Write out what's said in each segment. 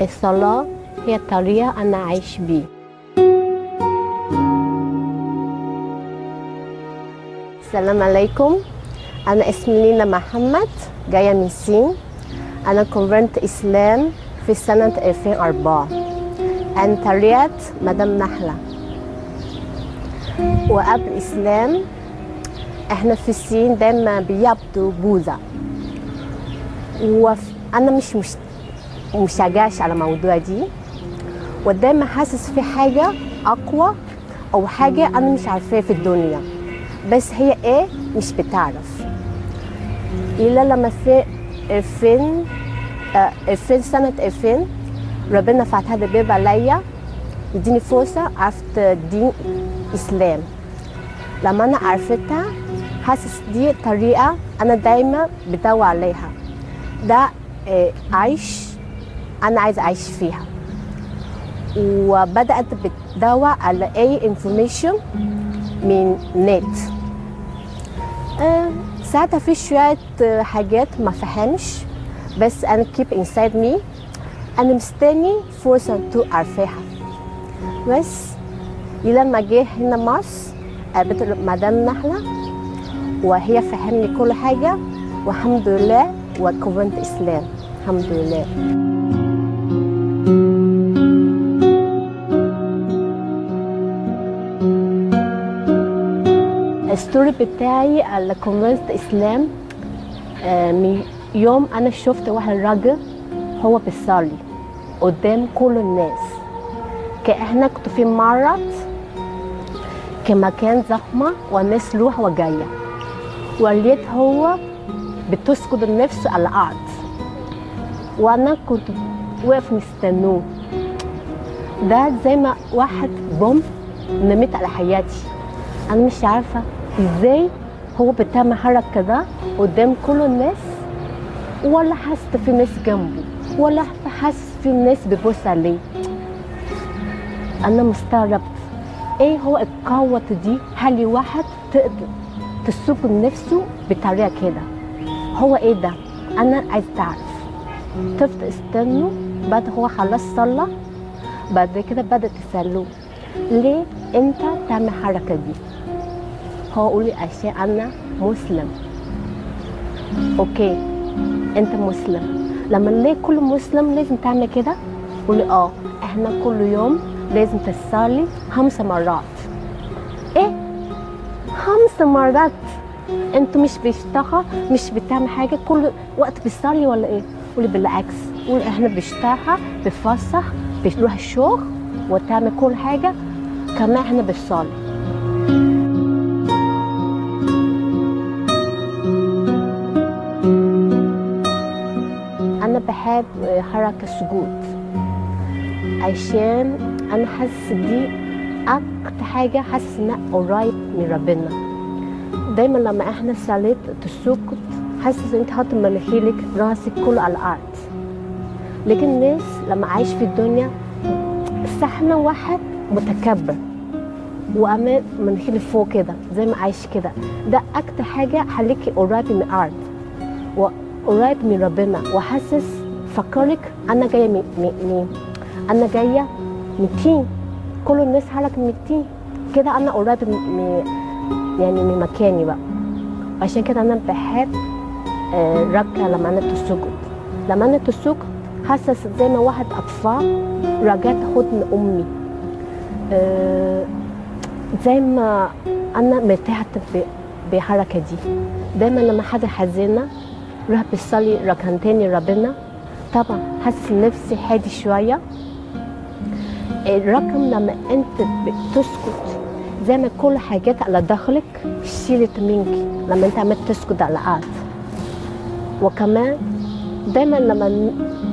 الصلاة هي الطريقة أنا أعيش بيه. السلام عليكم، أنا اسمي لينا محمد، جاية من الصين. أنا كونفرت إسلام في سنة 2004 عن طريقة مدام نحلة. وقبل الإسلام إحنا في الصين دايما بيعبدوا بوذا، وأنا مش مشجعش على الموضوع دي، ودايما حاسس في حاجة أقوى أو حاجة أنا مش عارفاها في الدنيا، بس هي إيه مش بتعرف. إلا لما في 2000 سنة 2000 ربنا فتح هذا الباب عليا، يديني فرصة عرفت دين إسلام. لما أنا عرفتها حاسس دي طريقة أنا دايما بدور عليها، ده عيش أنا عايز أعيش فيها. وبدأت بدور على أي انفورميشن من نت. ساعتها في شوية حاجات ما فهمش، بس أنا keep inside me، أنا مستني فرصة أعرفها. بس لما جه هنا مصر قابلت مدام نحلة، وهي فهمني كل حاجة، والحمد لله وكونت إسلام الحمد لله. الستوري بتاعي على كونفرت إسلام من يوم أنا شفت واحد راجل هو بيصلي قدام كل الناس. كأننا كنت في معرض كمكان زحمة والناس روح وجاية، ولقيت هو بتسجد نفسه على الأرض، وأنا كنت واقف مستنوه. ده زي ما واحد بوم نمت على حياتي. أنا مش عارفة إزاي هو بتعمل حركة ده قدام كل الناس، ولا حاسة في ناس جنبه، ولا حاسس في ناس بتبص عليه. أنا مستغربت إيه هو القوة دي؟ هل واحد تقدر تسوق نفسه بطريقة كده؟ هو إيه ده؟ أنا عايز تعرف. طفت استنوا، بعد هو خلاص صلى، بعد كده بدأت تسألوه ليه أنت تعمل الحركة دي؟ هو قولي عشان أنا مسلم. أوكي أنت مسلم، لما ليه كل مسلم لازم تعمل كده؟ قولي إحنا كل يوم لازم تصلي 5 مرات. إيه 5 مرات؟ أنتوا مش بيشتغل، مش بتعمل حاجة كل وقت بتصلي ولا إيه؟ قولي بالعكس، قولي إحنا بنشتغل بنفسح بنروح الشغل وتعمل كل حاجة، كمان إحنا بنصلي. أنا بحب حركة السجود عشان أنا حاسس دي أكتر حاجة حاسس إنها قريب من ربنا. دايما لما إحنا صليت تسجد حاسس إن أنت حاطط مناخيرك راسك كله على الأرض. لكن الناس لما عايش في الدنيا صحنا واحد متكبر وأمام مناخيري فوق كده زي ما عايش كده، ده أكتر حاجة خليكي قريب من الأرض وقريب من ربنا. وحاسس فكرك أنا جاية من أنا جاية 200، كل الناس حرك 200 كده، أنا قريب يعني من مكاني بقى. عشان كده أنا بحب ركع لما أنا تسجد. لما أنا تسجد حاسس زي ما واحد أطفال رجعت حضن أمي، زي ما أنا مرتاحة بالحركة دي. دايما لما حد حزينة روح بيصلي ركعتين لربنا، طبعا حاسس نفسي هادي شوية. الرقم لما أنت بتسكت زي ما كل حاجات على داخلك شيلت منك لما أنت عملت تسكت على الأرض. وكمان دايما لما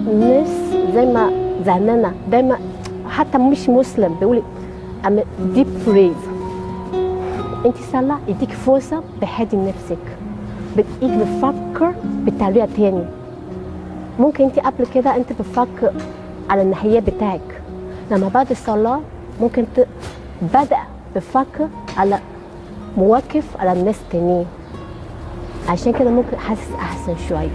الناس زي ما زعلانة دايما حتى مش مسلم بيقول ديب بريز، أنت صلاة يديك فرصة بهدي نفسك، بتقيك بتفكر بطريقة تاني. ممكن أنت قبل كده أنت بتفكر على الناحية بتاعك، لما بعد الصلاة ممكن بدأ بفكر على مواقف على الناس تانيين. عشان كده ممكن حاسس أحسن شوية.